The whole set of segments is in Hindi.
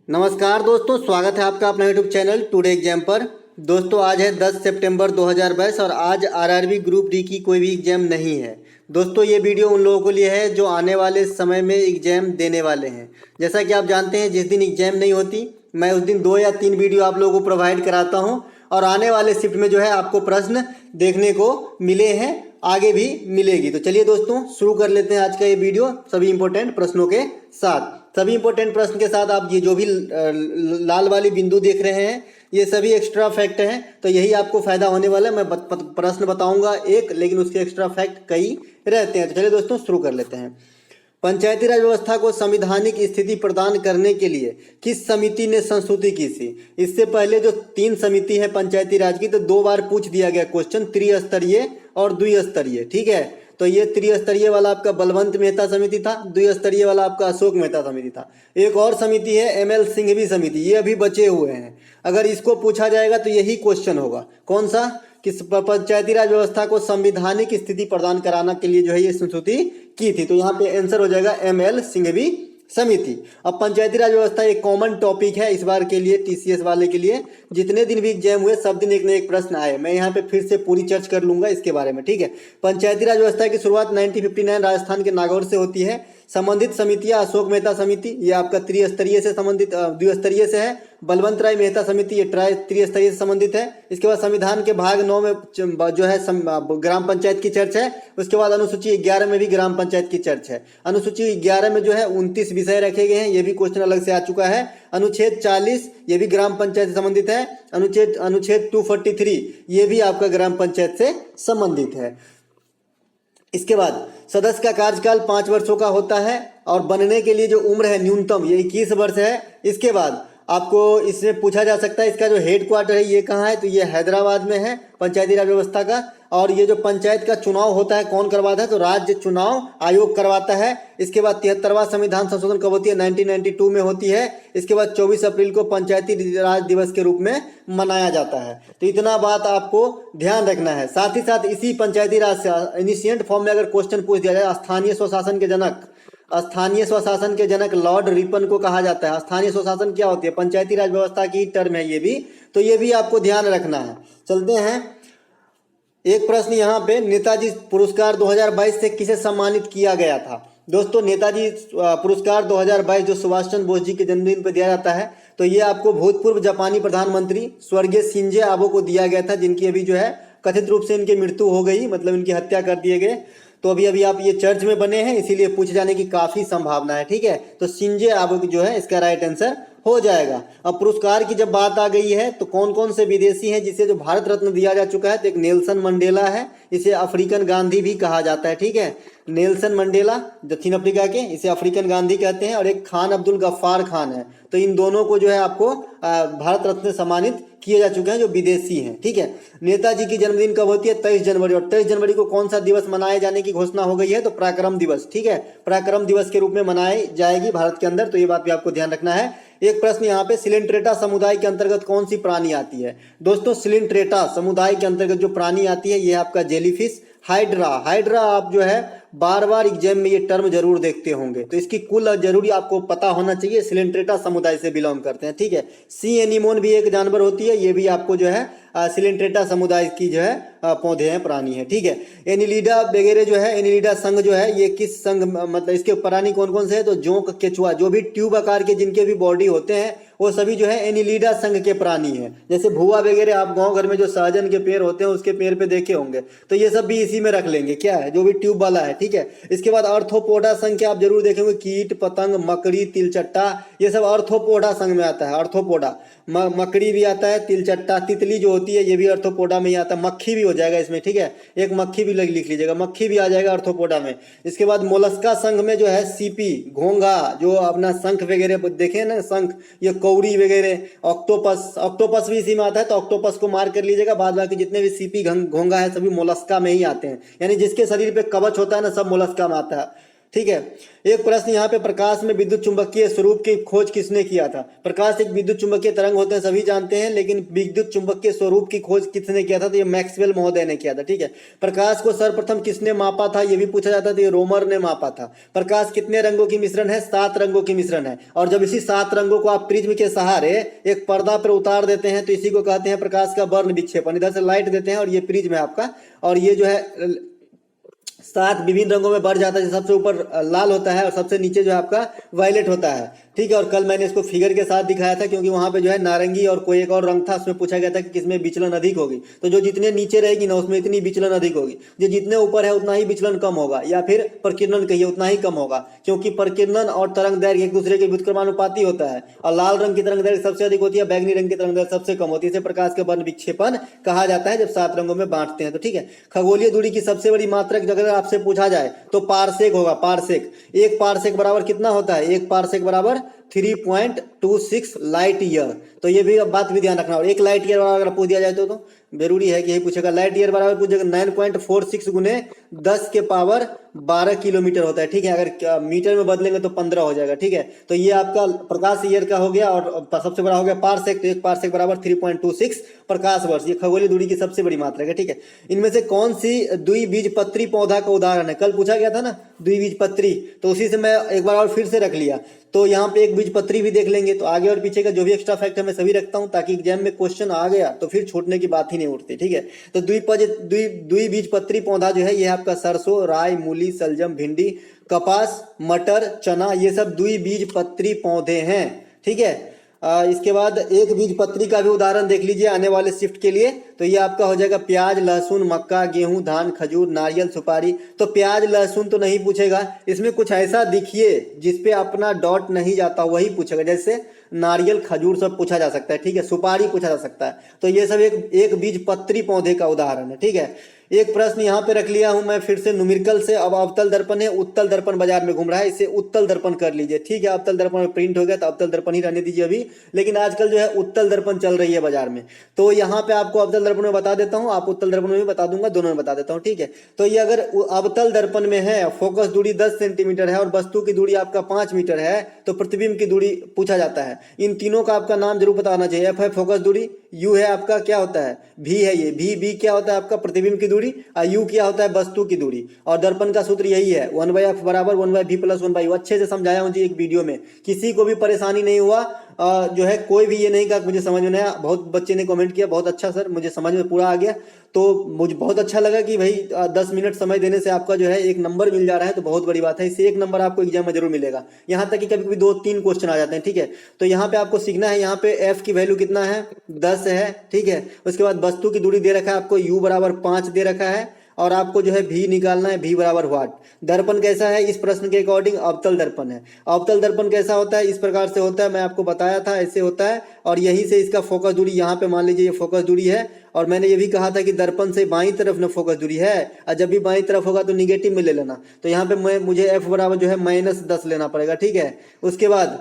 नमस्कार दोस्तों, स्वागत है आपका अपना यूट्यूब चैनल टुडे एग्जाम पर। दोस्तों आज है 10 सितंबर 2022 और आज आरआरबी ग्रुप डी की कोई भी एग्जाम नहीं है। दोस्तों ये वीडियो उन लोगों के लिए है जो आने वाले समय में एग्जाम देने वाले हैं। जैसा कि आप जानते हैं, जिस दिन एग्जाम नहीं होती मैं उस दिन 2 या 3 वीडियो आप लोगों को प्रोवाइड कराता हूँ और आने वाले शिफ्ट में जो है आपको प्रश्न देखने को मिले हैं, आगे भी मिलेगी। तो चलिए दोस्तों शुरू कर लेते हैं आज का ये वीडियो सभी इंपॉर्टेंट प्रश्नों के साथ। सभी इंपॉर्टेंट प्रश्न के साथ आप ये जो भी लाल वाली बिंदु देख रहे हैं ये सभी एक्स्ट्रा फैक्ट हैं, तो यही आपको फायदा होने वाला है। मैं प्रश्न बताऊंगा एक, लेकिन उसके एक्स्ट्रा फैक्ट कई रहते हैं। तो चलिए दोस्तों शुरू कर लेते हैं। पंचायती राज व्यवस्था को संविधानिक स्थिति प्रदान करने के लिए किस समिति ने संस्तुति की थी? इससे पहले जो 3 समिति है पंचायती राज की, तो 2 बार पूछ दिया गया क्वेश्चन, त्रिस्तरीय और द्विस्तरीय। ठीक है, तो ये त्रिस्तरीय वाला आपका बलवंत मेहता समिति था, द्विस्तरीय वाला आपका अशोक मेहता समिति था। एक और समिति है ML सिंघवी समिति, ये अभी बचे हुए हैं। अगर इसको पूछा जाएगा तो यही क्वेश्चन होगा, कौन सा? कि पंचायती राज व्यवस्था को संविधानिक स्थिति प्रदान कराने के लिए जो है ये संस्तुति की थी। तो यहाँ पे आंसर हो जाएगा ML सिंघवी समिति। अब पंचायती राज व्यवस्था एक कॉमन टॉपिक है इस बार के लिए, TCS वाले के लिए। जितने दिन भी एग्जाम हुए सब दिन एक न एक प्रश्न आए, मैं यहाँ पे फिर से पूरी चर्च कर लूंगा इसके बारे में। ठीक है, पंचायती राज व्यवस्था की शुरुआत 1959 राजस्थान के नागौर से होती है। संबंधित समितियां अशोक मेहता समिति, ये आपका त्रिस्तरीय से संबंधित, द्विस्तरीय से है। बलवंत राय मेहता समिति, ये त्रिस्तरीय से संबंधित है। इसके बाद संविधान के भाग 9 में जो है ग्राम पंचायत की चर्च है। उसके बाद अनुसूची 11 में भी ग्राम पंचायत की चर्च है। अनुसूची 11 में जो है 29 विषय रखे गए हैं, ये भी क्वेश्चन अलग से आ चुका है। अनुच्छेद 40 ये भी ग्राम पंचायत से संबंधित है। अनुच्छेद 243 ये भी आपका ग्राम पंचायत से संबंधित है। इसके बाद सदस्य का कार्यकाल 5 वर्षों का होता है और बनने के लिए जो उम्र है न्यूनतम ये 21 वर्ष है। इसके बाद आपको इसमें पूछा जा सकता है इसका जो हेड क्वार्टर है ये कहाँ है, तो ये हैदराबाद में है पंचायती राज व्यवस्था का। और ये जो पंचायत का चुनाव होता है कौन करवाता है, तो राज्य चुनाव आयोग करवाता है। इसके बाद 73वां संविधान संशोधन कब होती है? 1992 में होती है। इसके बाद 24 अप्रैल को पंचायती राज दिवस के रूप में मनाया जाता है। तो इतना बात आपको ध्यान रखना है। साथ ही साथ इसी पंचायती राज से इनिशिएंट फॉर्म में अगर क्वेश्चन पूछ दिया जाए, स्थानीय स्वशासन के जनक लॉर्ड रिपन को कहा जाता है। स्थानीय स्वशासन क्या होती है? पंचायती राज व्यवस्था की टर्म है ये भी, तो ये भी आपको ध्यान रखना है। चलते हैं एक प्रश्न यहाँ पे, नेताजी पुरस्कार 2022 से किसे सम्मानित किया गया था? दोस्तों नेताजी पुरस्कार 2022 जो सुभाष चंद्र बोस जी के जन्मदिन पर दिया जाता है, तो ये आपको भूतपूर्व जापानी प्रधानमंत्री स्वर्गीय शिंजे आबे को दिया गया था, जिनकी अभी जो है कथित रूप से इनकी मृत्यु हो गई, मतलब इनकी हत्या कर दिए गए। तो अभी आप ये चर्च में बने हैं, इसीलिए पूछे जाने की काफी संभावना है। ठीक है, तो शिंजे आबे जो है इसका राइट आंसर हो जाएगा। अब पुरस्कार की जब बात आ गई है तो कौन कौन से विदेशी हैं जिसे जो भारत रत्न दिया जा चुका है, तो एक नेल्सन मंडेला है, इसे अफ्रीकन गांधी भी कहा जाता है। ठीक है, नेल्सन मंडेला दक्षिण अफ्रीका के, इसे अफ्रीकन गांधी कहते हैं। और एक खान अब्दुल गफ्फार खान है, तो इन दोनों को जो है आपको भारत रत्न से सम्मानित किए जा चुके हैं जो विदेशी हैं। ठीक है, नेताजी की जन्मदिन कब होती है? 23 जनवरी। और 23 जनवरी को कौन सा दिवस मनाए जाने की घोषणा हो गई है? तो पराक्रम दिवस। ठीक है, पराक्रम दिवस के रूप में मनाई जाएगी भारत के अंदर, तो ये बात भी आपको ध्यान रखना है। एक प्रश्न यहाँ पे, सिलिंट्रेटा समुदाय के अंतर्गत कौन सी प्राणी आती है? दोस्तों सिलिंट्रेटा समुदाय के अंतर्गत जो प्राणी आती है ये आपका जेलीफिश, हाइड्रा आप जो है बार बार एग्जाम में ये टर्म जरूर देखते होंगे, तो इसकी कुल जरूरी आपको पता होना चाहिए। सिलिंट्रेटा समुदाय से बिलोंग करते हैं। ठीक है, सी एनीमोन भी एक जानवर होती है, ये भी आपको जो है सिलिंट्रेटा समुदाय की जो है पौधे हैं, प्राणी है। ठीक है, एनिलिडा वगैरह जो है, एनिलिडा संघ जो है ये किस संघ, मतलब इसके प्राणी कौन कौन से है? तो जोंक, केचुआ, जो भी ट्यूब आकार के जिनके भी बॉडी होते हैं वो सभी जो है एनिलिडा संघ के प्राणी हैं। जैसे भुआ वगैरह आप गांव घर में जो सहजन के पेड़ होते हैं उसके पेड़ पे देखे होंगे, तो ये सब भी इसी में रख लेंगे, क्या है, जो भी ट्यूब वाला है। ठीक है, इसके बाद आर्थ्रोपोडा संघ के आप जरूर देखेंगे, कीट पतंग, मकड़ी, तिलचट्टा, ये सब आर्थ्रोपोडा संघ में आता है। आर्थ्रोपोडा, मकड़ी भी आता है, तिलचट्टा, तितली जो होती है ये भी आर्थ्रोपोडा में ही आता है। मक्खी भी हो जाएगा इसमें। ठीक है, एक मक्खी भी लिख लीजिएगा, मक्खी भी आ जाएगा आर्थ्रोपोडा में। इसके बाद मोलस्का संघ में जो है सीपी, घोंघा, जो अपना शंख वगैरह देखे ना, शंख, ये कौड़ी वगैरह, ऑक्टोपस भी इसी में आता है, तो ऑक्टोपस को मार कर लीजिएगा। बाद बाकी जितने भी सीपी, घोंघा है सभी मोलस्का में ही आते हैं, यानी जिसके शरीर पे कवच होता है ना सब मोलस्का में आता है। ठीक है। एक प्रश्न यहाँ पे, प्रकाश में विद्युत चुंबकीय स्वरूप की खोज किसने किया था? प्रकाश एक विद्युत चुंबकीय तरंग होते हैं, सभी जानते हैं, लेकिन विद्युत चुंबकीय स्वरूप की खोज किसने किया था? तो ये मैक्सवेल महोदय ने किया था। ठीक है। प्रकाश को सर्वप्रथम किसने मापा था? ये भी पूछा जाता था, ये रोमर ने मापा था। प्रकाश कितने रंगों की मिश्रण है? 7 रंगों की मिश्रण है। और जब इसी 7 रंगों को आप प्रिज्म के सहारे एक पर्दा पर उतार देते हैं तो इसी को कहते हैं प्रकाश का वर्ण विक्षेपण। इधर से लाइट देते हैं और ये प्रिज्म है आपका, और ये जो है 7 विभिन्न रंगों में बढ़ जाता है। सबसे ऊपर लाल होता है और सबसे नीचे जो है आपका वायलेट होता है। ठीक है। और कल मैंने इसको फिगर के साथ दिखाया था, क्योंकि वहां पे जो है नारंगी और कोई एक और रंग था, उसमें पूछा गया था कि किसमें विचलन अधिक होगी। तो जो जितने नीचे रहेगी ना उसमें इतनी विचलन अधिक होगी, जो जितने ऊपर है उतना ही विचलन कम होगा, या फिर प्रकीर्णन कहिए उतना ही कम होगा, क्योंकि प्रकीर्णन और तरंग दैर्घ्य एक दूसरे के व्युत्क्रमानुपाती होता है। और लाल रंग की तरंग दैर्घ्य सबसे अधिक होती है, बैगनी रंग की तरंग दैर्घ्य सबसे कम होती है। इसे प्रकाश का वर्ण विक्षेपण कहा जाता है जब 7 रंगों में बांटते हैं तो। ठीक है। खगोलीय दूरी की सबसे बड़ी मात्रक अगर आपसे पूछा जाए तो पारसेक होगा। पारसेक, एक पारसेक बराबर कितना होता है? एक पारसेक बराबर 3.26 लाइट ईयर। तो ये भी बात भी ध्यान रखना। और एक लाइट ईयर बराबर अगर पूछ दिया जाए तो जरूरी है कि यही पूछेगा। लाइट ईयर बराबर पूछेगा 9.46 गुने 10 के पावर 12 किलोमीटर होता है। ठीक है। अगर मीटर में बदलेंगे तो 15 हो जाएगा। ठीक है। तो ये आपका प्रकाश ईयर का हो गया, और सबसे बड़ा हो गया पारसेक। तो एक पारसेक बराबर 3.26 प्रकाश वर्ष। ये खगोलीय दूरी की सबसे बड़ी मात्रा है। ठीक है। इनमें से कौन सी द्विबीजपत्री पौधा का उदाहरण है? कल पूछा गया था ना द्विबीजपत्री, तो उसी से मैं एक बार और फिर से रख लिया। तो यहाँ पे एक बीजपत्री भी देख लेंगे। तो आगे और पीछे का जो भी एक्स्ट्रा फैक्ट है मैं सभी रखता हूँ, ताकि एग्जाम में क्वेश्चन आ गया तो फिर छोड़ने की बात ही नहीं उठती। ठीक है। तो द्विबीजपत्री पौधा जो है ये आपका सरसों, राई, मूली, सलजम, भिंडी, कपास, मटर, चना, ये सब द्विबीजपत्री पौधे हैं। ठीक है। इसके बाद एक बीजपत्री का भी उदाहरण देख लीजिए आने वाले शिफ्ट के लिए। तो ये आपका हो जाएगा प्याज, लहसुन, मक्का, गेहूं, धान, खजूर, नारियल, सुपारी। तो प्याज लहसुन तो नहीं पूछेगा, इसमें कुछ ऐसा दिखिए जिसपे अपना डॉट नहीं जाता वही पूछेगा। जैसे नारियल, खजूर सब पूछा जा सकता है। ठीक है। सुपारी पूछा जा सकता है। तो ये सब एक बीजपत्री पौधे का उदाहरण है। ठीक है। एक प्रश्न यहाँ पे रख लिया हूं मैं फिर से न्यूमेरिकल से। अब अवतल दर्पण है, उत्तल दर्पण बाजार में घूम रहा है, इसे उत्तल दर्पण कर लीजिए। ठीक है। अवतल दर्पण में प्रिंट हो गया तो अवतल दर्पण ही रहने दीजिए अभी, लेकिन आजकल जो है उत्तल दर्पण चल रही है बाजार में। तो यहाँ पे आपको अवतल दर्पण में बता देता हूँ, आप उत्तल दर्पण में भी बता दूंगा, दोनों में बता देता हूँ। ठीक है। तो ये अगर अवतल दर्पण में है, फोकस दूरी 10 सेंटीमीटर है और वस्तु की दूरी आपका 5 मीटर है, तो प्रतिबिंब की दूरी पूछा जाता है। इन तीनों का आपका नाम जरूर पता होना चाहिए। एफ है फोकस दूरी, यू है आपका क्या होता है भी है, ये भी क्या होता है आपका प्रतिबिंब की दूरी, और यू क्या होता है वस्तु की दूरी। और दर्पण का सूत्र यही है 1/f बराबर 1/v प्लस 1/u। अच्छे से समझाया हूँ जी एक वीडियो में, किसी को भी परेशानी नहीं हुआ। जो है कोई भी ये नहीं कहा मुझे समझ में नहीं आया। बहुत बच्चे ने कमेंट किया बहुत अच्छा सर मुझे समझ में पूरा आ गया। तो मुझे बहुत अच्छा लगा कि भाई 10 मिनट समय देने से आपका जो है एक नंबर मिल जा रहा है, तो बहुत बड़ी बात है। इससे एक नंबर आपको एग्जाम में जरूर मिलेगा। यहाँ तक कि कभी कभी 2-3 क्वेश्चन आ जाते हैं। ठीक है। तो यहाँ पे आपको सीखना है, यहाँ पे एफ की वैल्यू कितना है 10 है। ठीक है। उसके बाद वस्तु की दूरी दे रखा है आपको, यू बराबर 5 दे रखा है, और आपको जो है भी निकालना है, भी बराबर व्हाट। दर्पण कैसा है इस प्रश्न के अकॉर्डिंग? अवतल दर्पण है। अवतल दर्पण कैसा होता है? इस प्रकार से होता है, मैं आपको बताया था ऐसे होता है। और यही से इसका फोकस दूरी यहाँ पे मान लीजिए ये फोकस दूरी है। और मैंने ये भी कहा था कि दर्पण से बाईं तरफ न फोकस दूरी है, और जब भी बाईं तरफ होगा तो निगेटिव में ले लेना। तो यहाँ पे मुझे एफ बराबर जो है -10 लेना पड़ेगा। ठीक है। उसके बाद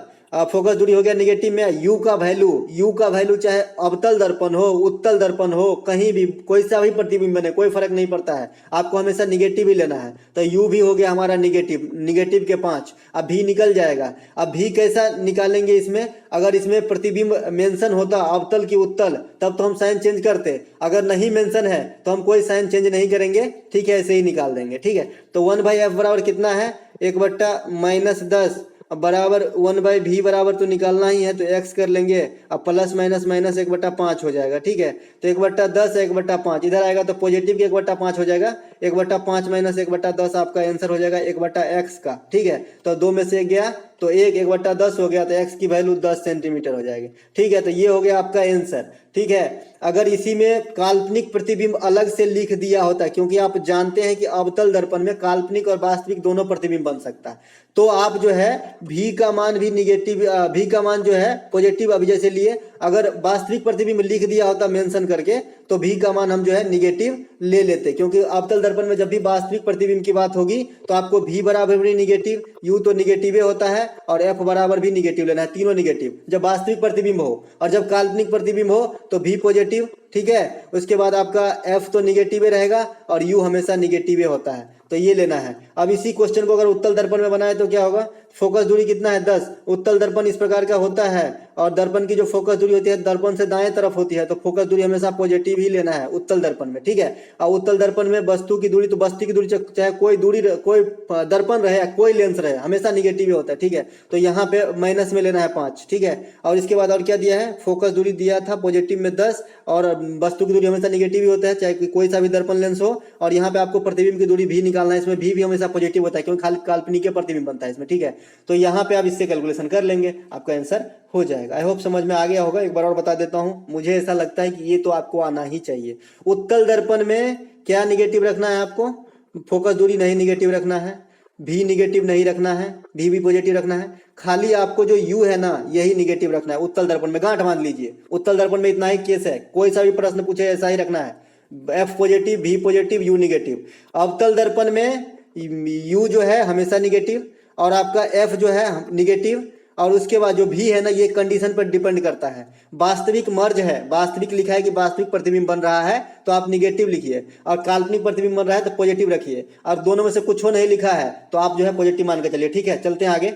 फोकस दूरी हो गया निगेटिव में। यू का वैल्यू चाहे अवतल दर्पण हो, उत्तल दर्पण हो, कहीं भी कोई सा भी प्रतिबिंब बने कोई फर्क नहीं पड़ता है, आपको हमेशा निगेटिव ही लेना है। तो यू भी हो गया हमारा निगेटिव के 5। अब भी निकल जाएगा। अब भी कैसा निकालेंगे इसमें? अगर इसमें प्रतिबिंब मेंशन होता अवतल की उत्तल, तब तो हम साइन चेंज करते। अगर नहीं मेंशन है तो हम कोई साइन चेंज नहीं करेंगे। ठीक है। ऐसे ही निकाल देंगे। ठीक है। तो 1/f बराबर कितना है? 1/-10 बराबर 1/v बराबर तो निकालना ही है, तो x कर लेंगे। अब प्लस माइनस 1/5 हो जाएगा। ठीक है। तो 1/10 1/5 इधर आएगा तो पॉजिटिव के 1/5 हो जाएगा। 1/5 माइनस 1/10 आपका आंसर हो जाएगा 1/x का। ठीक है। तो 2 में से 1 गया तो 1/10 हो गया, तो x की वैल्यू 10 सेंटीमीटर हो जाएगी। ठीक है। तो ये हो गया आपका आंसर। ठीक है। अगर इसी में काल्पनिक प्रतिबिंब अलग से लिख दिया होता, क्योंकि आप जानते हैं कि अवतल दर्पण में काल्पनिक और वास्तविक दोनों प्रतिबिंब बन सकता है, तो आप जो है भी का मान भी निगेटिव, भी का मान जो है पॉजिटिव अभी जैसे लिए, अगर वास्तविक प्रतिबिंब लिख दिया होता मेंशन करके, तो भी का मान हम जो है निगेटिव ले लेते। क्योंकि अवतल दर्पण में जब भी वास्तविक प्रतिबिंब की बात होगी तो आपको भी बराबर भी निगेटिव, यू तो निगेटिव होता है, और एफ बराबर भी निगेटिव लेना है। तीनों निगेटिव जब वास्तविक प्रतिबिंब हो, और जब काल्पनिक प्रतिबिंब हो तो भी पॉजिटिव। ठीक है। उसके बाद आपका एफ तो निगेटिव रहेगा और यू हमेशा निगेटिव होता है, तो ये लेना है। अब इसी क्वेश्चन को अगर उत्तल दर्पण में बनाए तो क्या होगा, फोकस दूरी कितना है 10, उत्तल दर्पण इस प्रकार का होता है और दर्पण की जो फोकस दूरी होती है दर्पण से दाएं तरफ होती है, तो फोकस दूरी हमेशा पॉजिटिव ही लेना है उत्तल दर्पण में, ठीक है। और उत्तल दर्पण में वस्तु की दूरी, तो वस्तु की दूरी चाहे कोई दूरी कोई दर्पण रहे या कोई लेंस रहे हमेशा निगेटिव ही होता है, ठीक है। तो यहाँ पे माइनस में लेना है 5, ठीक है। और इसके बाद और क्या दिया है, फोकस दूरी दिया था पॉजिटिव में 10 और वस्तु की दूरी हमेशा निगेटिव ही होता है चाहे कोई सा भी दर्पण लेंस हो। और यहाँ पे आपको प्रतिबिंब की दूरी भी निकालना है, इसमें भी हमेशा पॉजिटिव होता है क्योंकि खाली काल्पनिक के प्रतिबिंब बनता है इसमें, ठीक है। तो यहाँ पे आप इससे कैलकुलेशन कर लेंगे, आपका आंसर हो जाएगा। आई होप समझ में आ गया होगा। एक बार और बता देता हूँ, मुझे ऐसा लगता है कि ये तो आपको आना ही चाहिए। उत्तल दर्पण में क्या निगेटिव रखना है आपको, फोकस दूरी नहीं निगेटिव रखना है, भी निगेटिव नहीं रखना है, भी पॉजिटिव रखना है, खाली आपको जो यू है ना यही निगेटिव रखना है उत्तल दर्पण में। गांठ बांध लीजिए, उत्तल दर्पण में इतना ही केस है, कोई सा भी प्रश्न पूछे ऐसा ही रखना है, एफ पॉजिटिव, भी पॉजिटिव, यू निगेटिव। अवतल दर्पण में यू जो है हमेशा निगेटिव और आपका एफ जो है निगेटिव, और उसके बाद जो भी है ना ये कंडीशन पर डिपेंड करता है। वास्तविक मर्ज है, वास्तविक लिखा है कि वास्तविक प्रतिबिंब बन रहा है तो आप निगेटिव लिखिए, और काल्पनिक प्रतिबिंब बन रहा है तो पॉजिटिव रखिए, और दोनों में से कुछ हो नहीं लिखा है तो आप जो है पॉजिटिव मान के चलिए, ठीक है। चलते हैं आगे।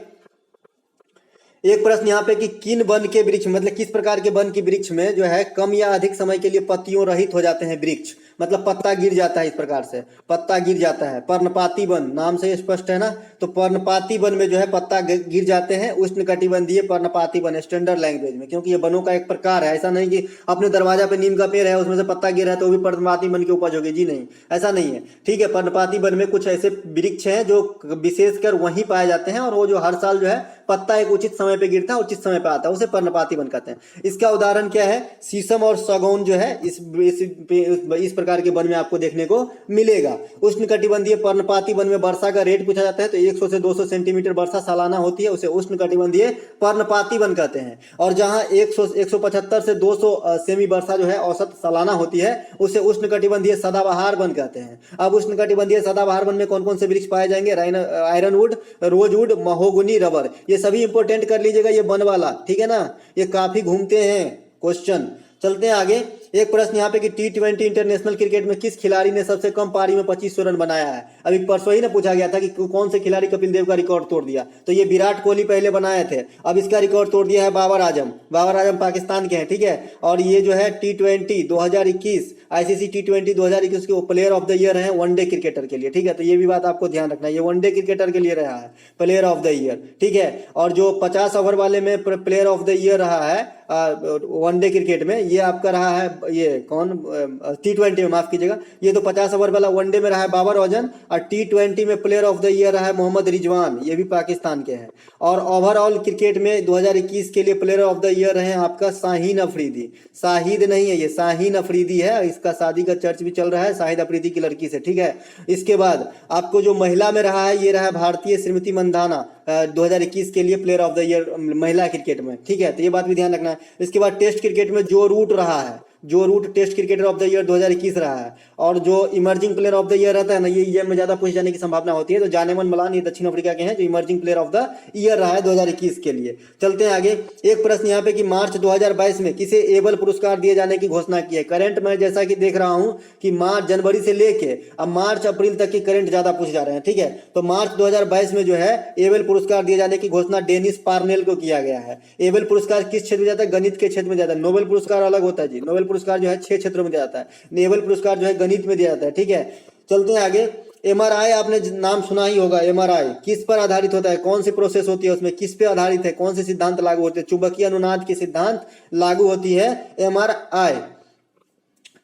एक प्रश्न यहाँ पे कि किन वन के वृक्ष, मतलब किस प्रकार के वन के वृक्ष में जो है कम या अधिक समय के लिए पत्तियों रहित हो जाते हैं वृक्ष, मतलब पत्ता गिर जाता है, इस प्रकार से पत्ता गिर जाता है। पर्णपाती वन, नाम से स्पष्ट है ना, तो पर्णपाती वन में जो है पत्ता गिर जाते हैं, उष्णकटिबंधीय पर्णपाती वन स्टैंडर्ड लैंग्वेज में, क्योंकि ये वनों का एक प्रकार है। ऐसा नहीं कि अपने दरवाजा पे नीम का पेड़ है उसमें से पत्ता गिर है तो वो भी पर्णपाती वन की उपज होगी, जी नहीं, ऐसा नहीं है, ठीक है। पर्णपाती वन में कुछ ऐसे वृक्ष हैं जो विशेषकर वहीं पाए जाते हैं और वो जो हर साल जो है पत्ता एक उचित समय पे गिरता है, उचित समय पे आता है, उसे पर्णपाती वन कहते हैं। इसका उदाहरण क्या है, शीशम और सागौन जो है इस प्रकार के वन में आपको देखने को मिलेगा। उष्णकटिबंधीय पर्णपाती वन में वर्षा का रेट पूछा जाता है तो 100 से 200 सेंटीमीटर वर्षा सालाना होती है, उसे उष्णकटिबंधीय पर्णपाती वन कहते हैं। और जहां 175 से 200 सेमी वर्षा जो है औसत सालाना होती है उसे उष्णकटिबंधीय सदाबहार वन कहते हैं। अब उष्णकटिबंधीय सदाबहार वन में कौन कौन से वृक्ष पाए जाएंगे, आयरनवुड, रोजवुड, महोगनी, रबर, ये सभी इंपोर्टेंट कर लीजिएगा, ये वन वाला, ठीक है ना, ये काफी घूमते हैं क्वेश्चन। चलते हैं आगे। एक प्रश्न यहाँ पे कि T20 इंटरनेशनल क्रिकेट में किस खिलाड़ी ने सबसे कम पारी में 2500 रन बनाया है। अभी परसों ही ना पूछा गया था कि कौन से खिलाड़ी कपिल देव का रिकॉर्ड तोड़ दिया, तो ये विराट कोहली पहले बनाए थे, अब इसका रिकॉर्ड तोड़ दिया है बाबर आजम। बाबर आजम पाकिस्तान के हैं, ठीक है। और ये जो है T20 2021 ICC T20 2021 के प्लेयर ऑफ द ईयर हैं वनडे क्रिकेटर के लिए, ठीक है। तो ये भी बात आपको ध्यान रखना है, ये वनडे क्रिकेटर के लिए रहा है प्लेयर ऑफ द ईयर, ठीक है। और जो 50 ओवर वाले में प्लेयर ऑफ द ईयर रहा है वनडे क्रिकेट में, ये आपका रहा है, ये कौन, T20 में, माफ कीजिएगा, ये तो 50 ओवर वाला वनडे में रहा है बाबर आजम, और T20 में प्लेयर ऑफ द ईयर रहा है मोहम्मद रिजवान, ये भी पाकिस्तान के हैं। और ओवरऑल क्रिकेट में 2021 के लिए प्लेयर ऑफ द ईयर रहे आपका शाहीन अफरीदी, शाहिद नहीं है ये, शाहीन अफरीदी है, इसका शादी का चर्च भी चल रहा है शाहिद अफरीदी की लड़की से, ठीक है। इसके बाद आपको जो महिला में रहा है ये रहा है भारतीय स्मृति मंधाना 2021 के लिए प्लेयर ऑफ द ईयर महिला क्रिकेट में, ठीक है। तो ये बात भी ध्यान रखना है। इसके बाद टेस्ट क्रिकेट में जो रूट रहा है, जो Root test cricketer of the year 2021 रहा है। और जो emerging player of the year रहता है ना, ये में ज्यादा पूछ जाने की संभावना होती है, तो जानेमन मलान ये दक्षिण अफ्रीका के हैं जो emerging player of the year रहा है 2021 के लिए। चलते हैं आगे। एक प्रश्न यहाँ पे कि मार्च 2022 में किसे एबल पुरस्कार दिए जाने की घोषणा की है। करंट में जैसा कि देख रहा हूँ कि मार्च जनवरी से लेके अब मार्च अप्रैल तक की करंट ज्यादा पूछ जा रहे हैं, ठीक है। तो मार्च 2022 में जो है एबल पुरस्कार दिए जाने की घोषणा डेनिस पार्नेल को किया गया है। एबल पुरस्कार किस क्षेत्र में जाता है, गणित के क्षेत्र में जाता है। नोबेल पुरस्कार अलग होता है जी, नोबेल पुरस्कार जो है 6 क्षेत्रों में दिया जाता है, नोबेल पुरस्कार जो है गणित में दिया जाता है, ठीक है। चलते हैं आगे। MRI आपने नाम सुना ही होगा, MRI किस पर आधारित होता है, कौन सी प्रोसेस होती है उसमें, किस पे आधारित है, कौन से सिद्धांत लागू होते हैं, चुंबकीय अनुनाद के सिद्धांत लागू होती है MRI,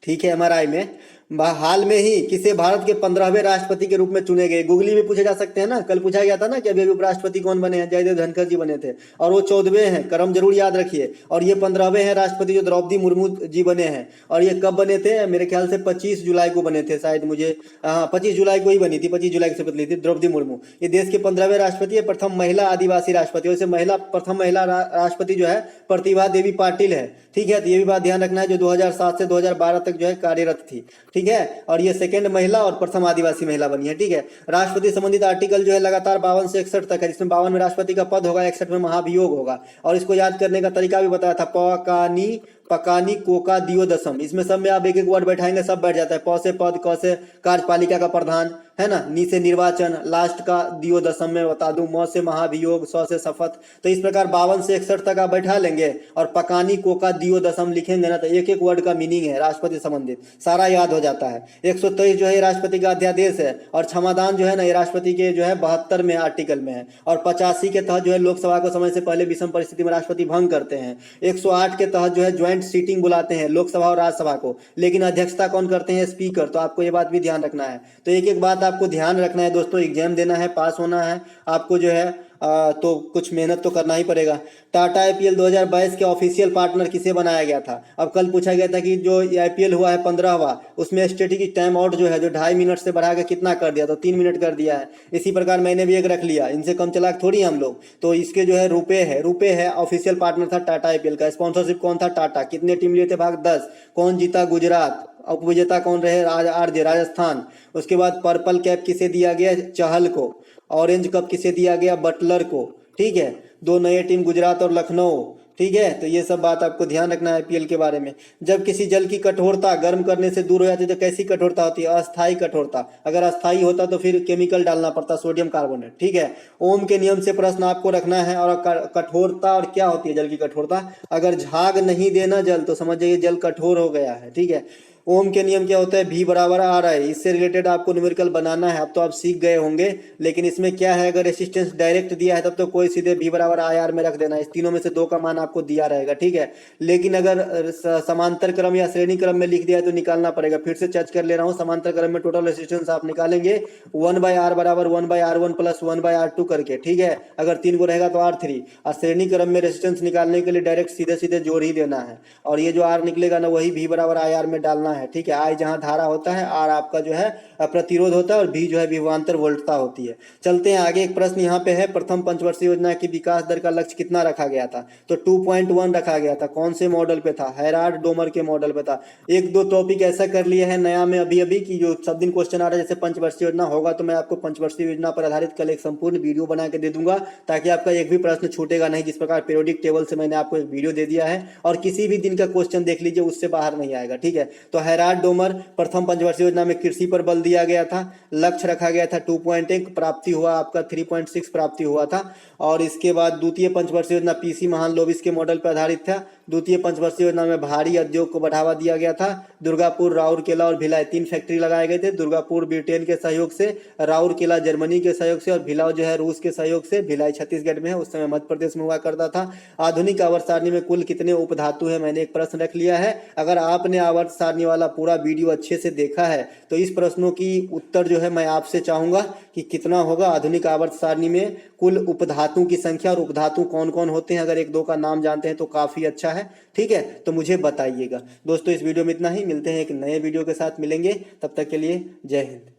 ठीक है। MRI में हाल में ही किसे भारत के 15वें राष्ट्रपति के रूप में चुने गए। गूगली में पूछे जा सकते हैं ना, कल पूछा गया था ना कि अभी उपराष्ट्रपति कौन बने हैं, जयदेव धनखड़ जी बने थे, और वो 14वें हैं, क्रम जरूर याद रखिए। और ये 15वें हैं राष्ट्रपति जो द्रौपदी मुर्मू जी बने हैं। और ये कब बने थे, मेरे ख्याल से 25 जुलाई को बने थे शायद, मुझे 25 जुलाई को ही बनी थी, 25 जुलाई की शपथ ली थी द्रौपदी मुर्मू। ये देश के 15वें राष्ट्रपति है, प्रथम महिला आदिवासी राष्ट्रपति। वैसे प्रथम महिला राष्ट्रपति जो है प्रतिभा देवी पाटिल है, ठीक है। तो ये भी बात ध्यान रखना है, जो 2007 से 2012 तक जो है कार्यरत थी, ठीक है। और ये सेकंड महिला और प्रथम आदिवासी महिला बनी है, ठीक है। राष्ट्रपति संबंधित आर्टिकल जो है लगातार 52 से 61 तक है, जिसमें 52 में राष्ट्रपति का पद होगा, 61 में महाभियोग होगा। और इसको याद करने का तरीका भी बताया था, प का नी पकानी कोका दियोदशम, इसमें सब में आप एक एक वर्ड बैठाएंगे सब बैठ जाता है। प से पद, क से कार्यपालिका का प्रधान, है ना, नी से निर्वाचन, लास्ट का दियोदशम में बता दूं, म से महाभियोग, स से शपथ। तो इस प्रकार 52 से 61 तक आप बैठा लेंगे और पकानी कोका दियोदशम लिखेंगे ना, तो एक एक वर्ड का मीनिंग है राष्ट्रपति संबंधित, सारा याद हो जाता है। 123 जो है राष्ट्रपति का अध्यादेश है, और क्षमादान जो है ना ये राष्ट्रपति के जो है 72 में आर्टिकल में है, और 85 के तहत जो है लोकसभा को समय से पहले विषम परिस्थिति में राष्ट्रपति भंग करते हैं। 108 के तहत जो है ज्वाइंट सीटिंग बुलाते हैं लोकसभा और राज्यसभा को, लेकिन अध्यक्षता कौन करते हैं? स्पीकर। तो आपको ये बात भी ध्यान रखना है। तो एक एक बात आपको ध्यान रखना है दोस्तों, एग्जाम देना है, पास होना है आपको जो है तो कुछ मेहनत तो करना ही पड़ेगा। टाटा आईपीएल 2022 के ऑफिशियल पार्टनर किसे बनाया गया था? अब कल पूछा गया था कि जो आईपीएल हुआ है 15वां, उसमें स्ट्रेटेजिक टाइम आउट जो है जो 2.5 मिनट से बढ़ा के कितना कर दिया? तो 3 मिनट कर दिया है। इसी प्रकार मैंने भी एक रख लिया, इनसे कम चलाक थोड़ी हम लोग। तो इसके जो है रुपए है, ऑफिशियल पार्टनर था टाटा आईपीएल का। स्पॉन्सरशिप कौन था? टाटा। कितने टीम लिए थे भाग? 10। कौन जीता? गुजरात। उपविजेता कौन रहे? आरजे राजस्थान। उसके बाद पर्पल कैप किसे दिया गया? चहल को। ऑरेंज कप किसे दिया गया? बटलर को। ठीक है, 2 नए टीम गुजरात और लखनऊ। ठीक है, तो ये सब बात आपको ध्यान रखना है आईपीएल के बारे में। जब किसी जल की कठोरता गर्म करने से दूर हो जाती है तो कैसी कठोरता होती है? अस्थायी कठोरता। अगर अस्थायी होता तो फिर केमिकल डालना पड़ता, सोडियम कार्बोनेट। ठीक है, ओम के नियम से प्रश्न आपको रखना है। और कठोरता, और क्या होती है जल की कठोरता? अगर झाग नहीं देना जल तो समझ जाइए जल कठोर हो गया है। ठीक है, ओम के नियम क्या होता है? V बराबर आ रहा है, इससे रिलेटेड आपको न्यूमेरिकल बनाना है। अब तो आप सीख गए होंगे, लेकिन इसमें क्या है, अगर रेसिस्टेंस डायरेक्ट दिया है तब तो कोई सीधे V बराबर IR में रख देना। इस तीनों में से 2 का मान आपको दिया रहेगा। ठीक है, लेकिन अगर समांतर क्रम या श्रेणी क्रम में लिख दिया है तो निकालना पड़ेगा। फिर से चर्च कर ले रहा हूँ, समांतर क्रम में टोटल रेसिस्टेंस आप निकालेंगे 1/R बराबर 1/R1 प्लस 1/R2 करके। ठीक है, अगर 3 को रहेगा तो R3। और श्रेणी क्रम में रेसिस्टेंस निकालने के लिए डायरेक्ट सीधे सीधे जोड़ ही देना है, और ये जो R निकलेगा ना वही V बराबर IR में डालना है। ठीक है, I जहां धारा होता है, R आपका जो है प्रतिरोध होता है, और V जो है विभवांतर वोल्टता होती है। चलते हैं आगे। एक प्रश्न यहाँ पे है, प्रथम पंचवर्षीय योजना की विकास दर का लक्ष्य कितना रखा गया था? तो 2.1 रखा गया था। कौन से मॉडल पे था? हेराल्ड डोमर के मॉडल पे था। 1-2 टॉपिक ऐसा कर लिए हैं नया में अभी अभी कि जो सब दिन क्वेश्चन आ रहा है, जैसे पंचवर्षीय योजना होगा तो मैं आपको पंचवर्षीय योजना पर आधारित कल एक संपूर्ण वीडियो बना के दे दूंगा, ताकि आपका एक भी प्रश्न छूटेगा नहीं। जिस प्रकार पीरियोडिक टेबल से मैंने आपको एक वीडियो दे दिया है, और किसी भी दिन का क्वेश्चन देख लीजिए, उससे बाहर नहीं आएगा। ठीक है, तो हेराल्ड डोमर प्रथम पंचवर्षीय योजना में कृषि पर बल दिया गया था। लक्ष्य रखा गया था 2.1, प्राप्ति हुआ आपका 3.6 प्राप्ति हुआ था। और इसके बाद द्वितीय पंचवर्षीय योजना पीसी महालनोबिस के मॉडल पर आधारित था। द्वितीय पंचवर्षीय योजना में भारी उद्योग को बढ़ावा दिया गया था। दुर्गापुर, राउरकेला और भिलाई 3 फैक्ट्री लगाए गए थे। दुर्गापुर ब्रिटेन के सहयोग से, राउरकेला जर्मनी के सहयोग से, और भिलाई जो है रूस के सहयोग से। भिलाई छत्तीसगढ़ में है, उस समय मध्य प्रदेश में हुआ करता था। आधुनिक आवर्त सारणी में कुल कितने उपधातु है? मैंने एक प्रश्न रख लिया है। अगर आपने आवर्त सारणी वाला पूरा वीडियो अच्छे से देखा है तो इस प्रश्नों की उत्तर जो है मैं आपसे चाहूंगा कि कितना होगा आधुनिक आवर्त सारणी में कुल उपधातुओं की संख्या, और उपधातु कौन कौन होते हैं, अगर 1-2 का नाम जानते हैं तो काफी अच्छा है। ठीक है, तो मुझे बताइएगा। दोस्तों इस वीडियो में इतना ही, मिलते हैं एक नए वीडियो के साथ, मिलेंगे, तब तक के लिए जय हिंद।